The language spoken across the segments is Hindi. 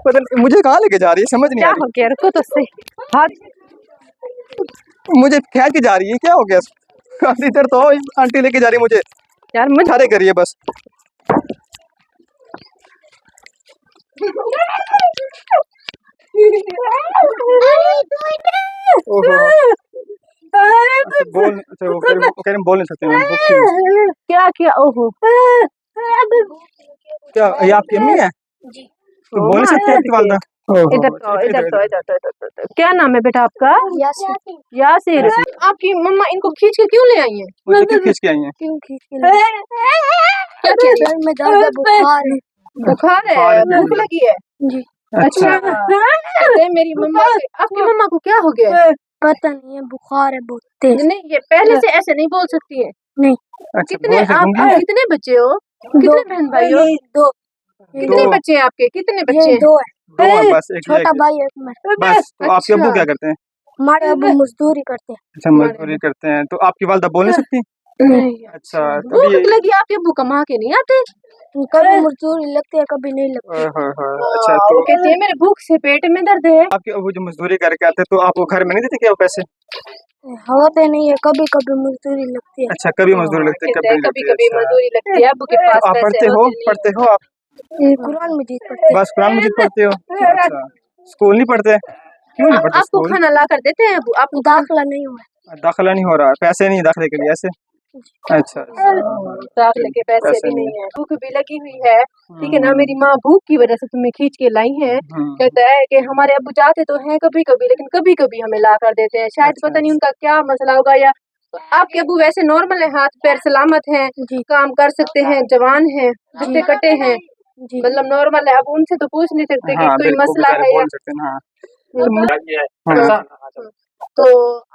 पता नहीं मुझे कहाँ लेके जा रही है, समझ नहीं क्या आ हो गया? रुको तो सही। हाथ रही। मुझे खींच के जा रही है, क्या हो गया? इधर तो आंटी लेके जा रही है मुझे। यार मुझे इशारे करिए बस। ओहो। अच्छा बोल, अच्छा वो कह रहे बोल नहीं सकते मैं, भूखी हूँ। क्या किया? ओहो क्या ये आपकी अम्मी है? जी। तो बोल नहीं सकती आपकी वालदा? इधर तो इधर तो इधर तो इधर तो क्या नाम है बेटा आपका? यासिर। यासिर। आपकी मम्मा इनको खींच के क्यों ले आई हैं? मुझे क्यों खींच के आई हैं? क्यों खींच के क्या सर में दर्द है, बुखार है। बुखार है, बुखार है। भूख लगी है। जी। अच्छा कहते हैं मेरी मम्मा आपकी मम्मा को क्या हो गया है? पता नहीं है, बुखार है बहुत तेज। नहीं ये पहले से ऐसे नहीं बोल सकती है। नहीं। अच्छा कितने बोल आप सकूंगी। कितने बच्चे हो? कितने बहन भाई हो? दो। कितने बच्चे हैं आपके? कितने बच्चे ये हैं? दो है। दो हैं बस, एक ये छोटा एक। भाई है एक मैं। बस तो आपके अब्बू अच्छा। क्या करते हैं? हमारे अब्बू मजदूरी करते हैं। अच्छा मजदूरी करते हैं। तो आपकी वालदा बोल नहीं सकती? नहीं। अच्छा भूख तभी। लगी आपके अब्बू कमा के नहीं आते? कभी मजदूरी लगती है, कभी नहीं लगती। अच्छा वो तो कहते हैं मेरे भूख से पेट में दर्द है। आपके अब्बू जो मजदूरी करके आते तो आपको घर में नहीं देते क्या वो पैसे? होते नहीं है, कभी कभी मजदूरी लगती है। अच्छा कभी मजदूरी लगती है, कहते कभी हैं नहीं कभी लगती कभी है। अच्छा मजदूरी लगती है, अब्बू के तो पास आप पैसे पढ़ते हो, होते नहीं पढ़ते हो आप? कुरान मजीद पढ़ते बस कुरान मजीद पढ़ते हो? अच्छा स्कूल नहीं पढ़ते? क्यों नहीं हैं। पढ़ते आपको स्कूल? खाना ला कर देते हैं अब्बू? आपको दाखला नहीं हुआ। दाखिला नहीं हो रहा, पैसे नहीं दाखिले के लिए ऐसे? अच्छा दाखिले के पैसे पैसे भी नहीं नहीं है, भूख भी लगी हुई है। ठीक है ना, मेरी माँ भूख की वजह से तुम्हें खींच के लाई है। कहता है कि हमारे अब्बू जाते तो हैं कभी कभी, लेकिन कभी कभी हमें ला कर देते हैं। शायद अच्छा, पता नहीं उनका क्या मसला होगा, या आपके अब्बू वैसे नॉर्मल है, हाथ पैर सलामत हैं, जी। काम कर सकते हैं, जवान हैं, हट्टे कट्टे हैं, जी। मतलब नॉर्मल है। अब उनसे तो पूछ नहीं सकते कि हाँ कोई बिल्कुल मसला बेचारे है बोल या सकते हैं। हाँ हाँ। तो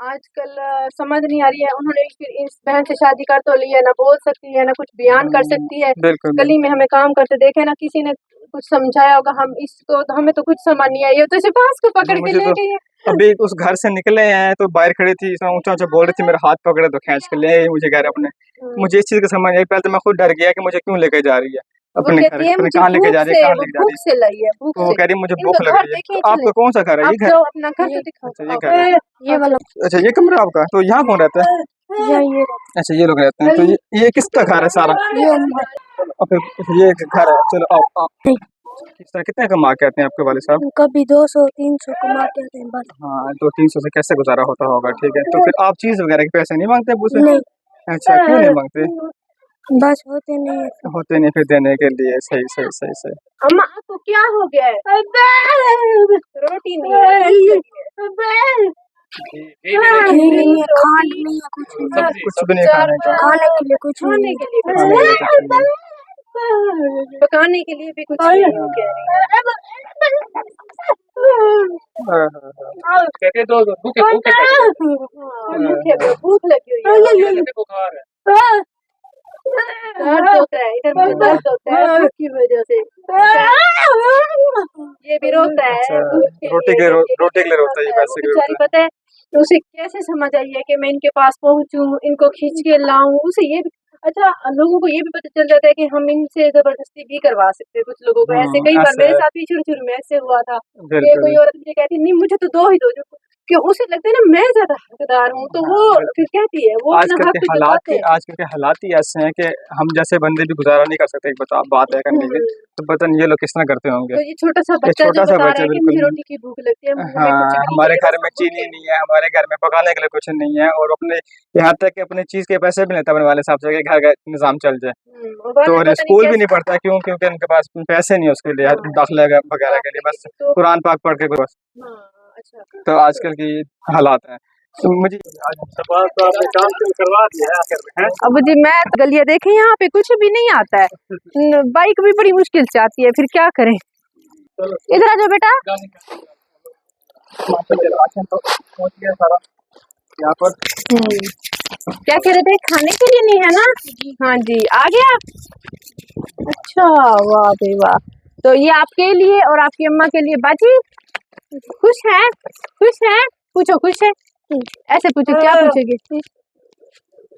आजकल समझ नहीं आ रही है, उन्होंने फिर इस बहन से शादी कर तो ली है, ना बोल सकती है ना कुछ बयान कर सकती है। बिल्कुल गली में हमें काम करते देखे ना, किसी ने कुछ समझाया होगा, हम इसको तो हमें तो कुछ समझ नहीं आई। ये तो सिर्फ बांस को पकड़ के मुझे ले तो गई है। अभी उस घर से निकले हैं तो बाहर खड़ी थी, इतना ऊंचा ऊंचा बोल रही थी, मेरा हाथ पकड़े तो खींच के ले आई मुझे घर अपने। मुझे इस चीज का समझ नहीं आई, पहले तो मैं खुद डर गया कि मुझे क्यों लेके जा रही है वो अपने घर, कहती है अपने मुझे कहाँ लेके भूख जा रही है, से, कहाँ वो लेके जा रही भूख से लाई है, है? भूख तो वो से। कह रही है मुझे भूख इनका लग घर रही है। देखिए, तो आपका कौन सा घर है? आप ये घर? जाओ अपना घर तो दिखाओ। अच्छा ये घर है। ये वाला। अच्छा ये कमरा आपका? तो यहाँ कौन रहता है? ये अच्छा ये लोग रहते हैं। तो ये किसका घर है सारा? और फिर ये घर है। चलो आओ आओ। किस तरह कितने कमा के आते हैं आपके वाले साहब? कभी 200-300 कमा के आते हैं बस। हाँ 200-300 से कैसे गुजारा होता होगा? ठीक है तो फिर आप चीज वगैरह के पैसे नहीं मांगते अब्बू से? नहीं, अच्छा क्यों नहीं मांगते? बस होते नहीं है। होते नहीं फिर देने के लिए। सही सही सही सही। अम्मा आपको क्या हो गया है? रोटी नहीं है, घी नहीं है, खांड नहीं है, कुछ नहीं है। कुछ भी नहीं खाने का? खाने के लिए कुछ खाने नहीं के लिए कुछ खाने के लिए कुछ नहीं। नहीं, पकाने के लिए भी कुछ नहीं है, वो कह रही है। कहते तो भूखे भूखे भूख लगी हुई है, बुखार है। दर्द होता है, इधर मुझे दर्द होता है भूख की वजह से। ये भी रोता है अच्छा भूख के रोटी लिए, के ये भी रोटी के लिए रोता है ये, वो पैसे के लिए बेचारी रोता पता है तो उसे कैसे समझ आई है कि मैं इनके पास पहुंचूं, इनको खींच के लाऊं। उसे ये भी अच्छा, लोगों को ये भी पता चल जाता है कि हम इनसे जबरदस्ती भी करवा सकते हैं कुछ लोगों को। ऐसे कई बार ऐसे मेरे साथ भी शुरू में ऐसे हुआ था कि बिल्कुल। कोई औरत मुझे कहती नहीं मुझे तो दो ही दो, कि उसे लगता है ना मैं ज्यादा हकदार हूँ, तो वो फिर कहती है वो अपना आजकल हक के हालात जताते ही हैं। आजकल के हालात ही ऐसे हैं कि हम जैसे बंदे भी गुजारा नहीं कर सकते। एक बता बात है करने की, तो पता नहीं ये लोग किस तरह करते होंगे। तो ये छोटा सा ये बच्चा जो छोटा सा बता रहा बच्चा है कि बिल्कुल। मुझे रोटी की भूख लगती है, हमें हाँ कुछ भी नहीं हमारे चाहिए, घर बस में हम चीनी भूखे नहीं है, हमारे घर में पकाने के लिए कुछ नहीं है, और अपने यहाँ तक कि अपने चीज के पैसे भी नहीं लेता अपने वाले साहब से कि घर का निजाम चल जाए। और बाद तो में और पता नहीं स्कूल भी कैसे। नहीं पढ़ता, क्यों? क्योंकि उनके पास पैसे नहीं है उसके लिए दाखिला वगैरह के लिए, बस तो कुरान पाक पढ़ के बस। अच्छा तो आजकल की हालात हैं। तो मुझे तो आपने काम शुरू करवा दिया है आखिर में, हैं? अब जी मैं गलियां देखे यहाँ पे कुछ भी नहीं आता है, बाइक भी बड़ी मुश्किल से आती है, फिर क्या करें। इधर आ जाओ बेटा। राशन तो पहुंच गया सारा यहाँ पर। क्या कह रहे थे, खाने के लिए नहीं है ना? हाँ जी आ गया। अच्छा वाह भाई वाह। तो ये आपके लिए और आपकी अम्मा के लिए बाजी। खुश है? खुश है? पूछो खुश है? ऐसे पूछो, क्या पूछोगे?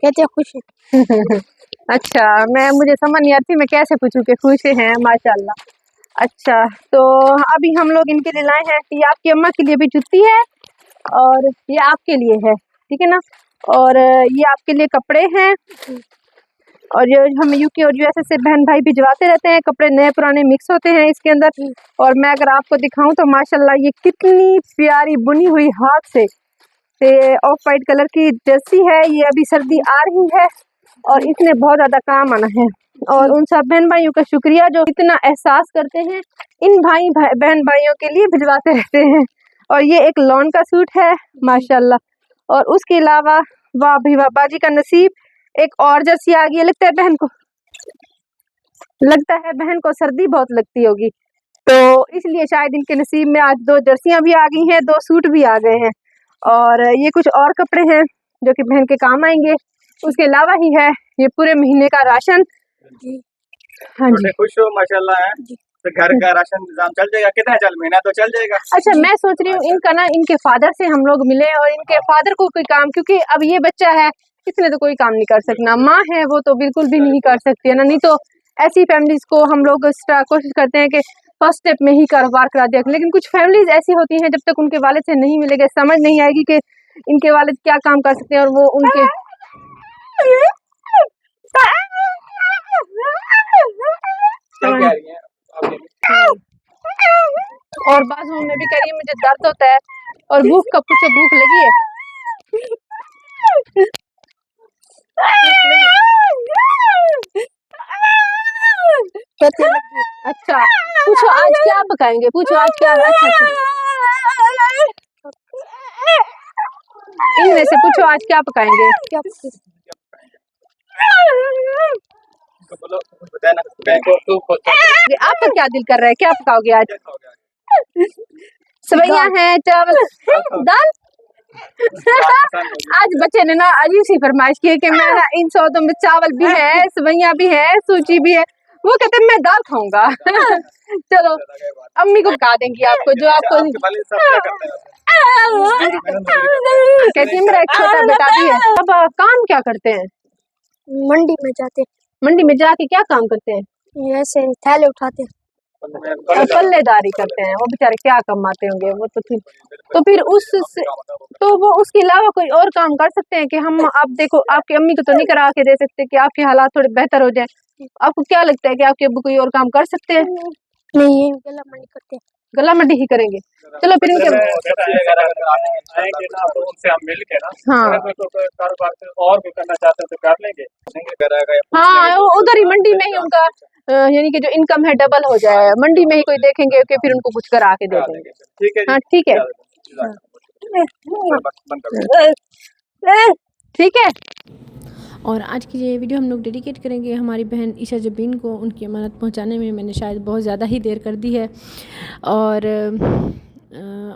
कहते हैं खुश है। अच्छा मुझे समझ नहीं आती मैं कैसे पूछूं कि खुश हैं? माशाल्लाह। अच्छा, तो अभी हम लोग इनके लिए लाए हैं, ये आपकी अम्मा के लिए भी जुत्ती है और ये आपके लिए है, ठीक है ना। और ये आपके लिए कपड़े हैं, और ये हम यूके और यूएसए से बहन भाई भिजवाते रहते हैं, कपड़े नए पुराने मिक्स होते हैं इसके अंदर। और मैं अगर आपको दिखाऊं तो माशाल्लाह ये कितनी प्यारी बुनी हुई हाथ से ऑफ वाइट कलर की जर्सी है। ये अभी सर्दी आ रही है और इसने बहुत ज़्यादा काम आना है। और उन सब बहन भाइयों का शुक्रिया जो इतना एहसास करते हैं, इन बहन भाइयों के लिए भिजवाते रहते हैं। और ये एक लॉन का सूट है माशाल्लाह। और उसके अलावा वाह भी वाह, बाजी का नसीब, एक और जर्सी आ गई है। लगता है बहन को सर्दी बहुत लगती होगी, तो इसलिए शायद इनके नसीब में आज 2 जर्सियां भी आ गई हैं, 2 सूट भी आ गए हैं। और ये कुछ और कपड़े हैं जो कि बहन के काम आएंगे। उसके अलावा ही है ये पूरे महीने का राशन। हाँ जी, खुश हो माशाल्लाह है, तो घर का राशन इंतजाम चल जाएगा, कितना चल महीना तो चल जाएगा। अच्छा, मैं सोच रही हूँ इनका ना, इनके फादर से हम लोग मिले और इनके फादर को कोई काम, क्योंकि अब ये बच्चा है, इसने तो कोई काम नहीं कर सकना, माँ है वो तो बिल्कुल भी नहीं कर सकती है ना। नहीं तो ऐसी फैमिलीज को हम लोग कोशिश करते हैं कि फर्स्ट स्टेप में ही कारोबार करा दिया, लेकिन कुछ फैमिलीज ऐसी होती हैं जब तक उनके वालिद से नहीं मिलेगा, समझ नहीं आएगी कि इनके वालिद क्या काम कर सकते हैं। और वो उनके क्या कह रही हैं आप? और बाजुओं में भी कह रही है मुझे दर्द होता है, और भूख का पूछो, भूख लगी है। अच्छा, पूछो आज क्या पकाएंगे, पूछो आज क्या। अच्छा, इनमें से पूछो आज क्या पकाएंगे। तो बोलो, बताया ना, आपका क्या दिल कर रहा है, क्या पकाओगे आज? सवैया है, चावल, दाल। आज बच्चे ने ना अजीब सी फरमाइश की है कि मैं ना इन सौदों में चावल भी है, सवैया भी है, सूजी भी है, वो कहते हैं मैं दाल खाऊंगा। चलो अम्मी को बता देंगी आपको, जो आपको कहती है मेरा एक छोटा बेटा भी है। अब काम क्या करते हैं? मंडी में जाते, मंडी में जाके क्या काम करते हैं? ऐसे थैले उठाते, और पल्लेदारी करते हैं। वो बेचारे क्या कमाते होंगे वो, तो फिर तो वो उसके अलावा कोई और काम कर सकते हैं कि हम, आप देखो आपकी अम्मी को तो नहीं करा के दे सकते कि आपके हालात थोड़े बेहतर हो जाए। आपको क्या लगता है कि आपके अब्बू कोई और काम कर सकते हैं? नहीं, गला मंडी करते, गला मंडी ही करेंगे। चलो फिर इनके उनसे हम मिल के ना, हाँ कारोबार और भी करना चाहते हैं तो कर लेंगे। हाँ, उधर ही मंडी में ही उनका यानी कि जो इनकम है डबल हो जाए, मंडी में ही कोई देखेंगे कि फिर उनको कुछ करा के दे देंगे। ठीक है, हाँ ठीक है, ठीक है। और आज की ये वीडियो हम लोग डेडिकेट करेंगे हमारी बहन ईशा जबीन को। उनकी अमानत पहुंचाने में मैंने शायद बहुत ज़्यादा ही देर कर दी है, और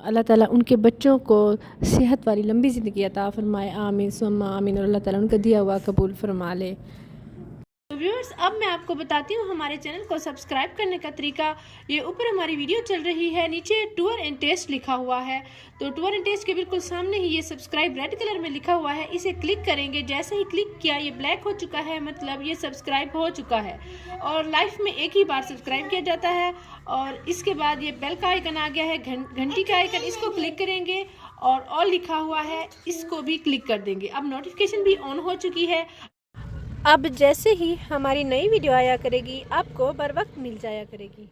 अल्लाह ताला उनके बच्चों को सेहत वाली लंबी ज़िंदगी अता फरमाए, आमीन सुम्मा आमीन, और अल्लाह ताला उनका दिया हुआ कबूल फरमा ले। तो व्यूअर्स, अब मैं आपको बताती हूँ हमारे चैनल को सब्सक्राइब करने का तरीका। ये ऊपर हमारी वीडियो चल रही है, नीचे टूर एंड टेस्ट लिखा हुआ है, तो टूर एंड टेस्ट के बिल्कुल सामने ही ये सब्सक्राइब रेड कलर में लिखा हुआ है, इसे क्लिक करेंगे। जैसे ही क्लिक किया ये ब्लैक हो चुका है, मतलब ये सब्सक्राइब हो चुका है। और लाइफ में एक ही बार सब्सक्राइब किया जाता है। और इसके बाद ये बेल का आइकन आ गया है, घंटी का आइकन, इसको क्लिक करेंगे और ऑल लिखा हुआ है, इसको भी क्लिक कर देंगे। अब नोटिफिकेशन भी ऑन हो चुकी है। अब जैसे ही हमारी नई वीडियो आया करेगी आपको बर वक्त मिल जाया करेगी।